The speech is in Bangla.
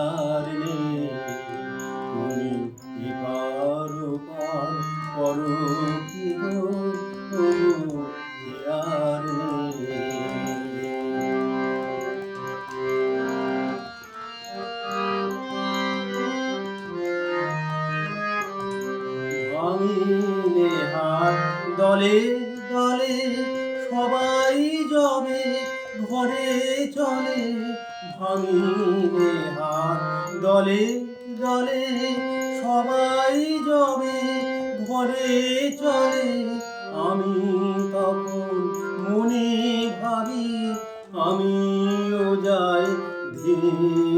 আর নেই তুমি এপার ওপার করো কি গো আর নেই। ভাঙিলে হাত দলে দলে সবাই যাবে ঘরে চলে। ভাঙিলে হাত দলে দলে সবাই যাবে ঘরে চলে। আমি তখন মনে ভাবি আমিও যাই ধীরে